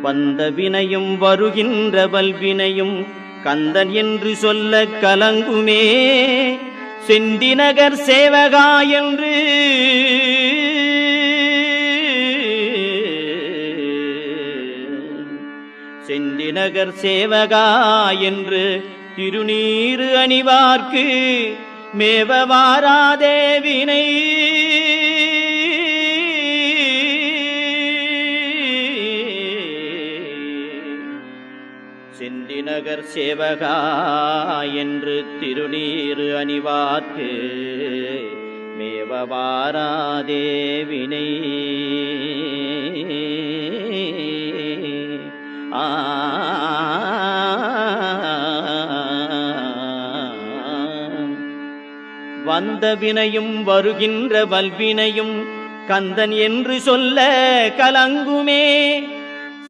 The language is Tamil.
வந்த வினையும் வருகின்ற வல்வினையும் கந்தன் என்று சொல்ல கலங்குமே. செந்திநகர் சேவகா என்று செந்திநகர் சேவகா என்று திருநீறு அணிவார்க்கு மேவ வாராதே வினை. செந்திநகர் சேவகா என்று திருநீறு அணிவார்க்கு மேவ வாராதே வினை. வந்த வினையும் வருகின்ற வல்வினையும் கந்தன் என்று சொல்ல கலங்குமே.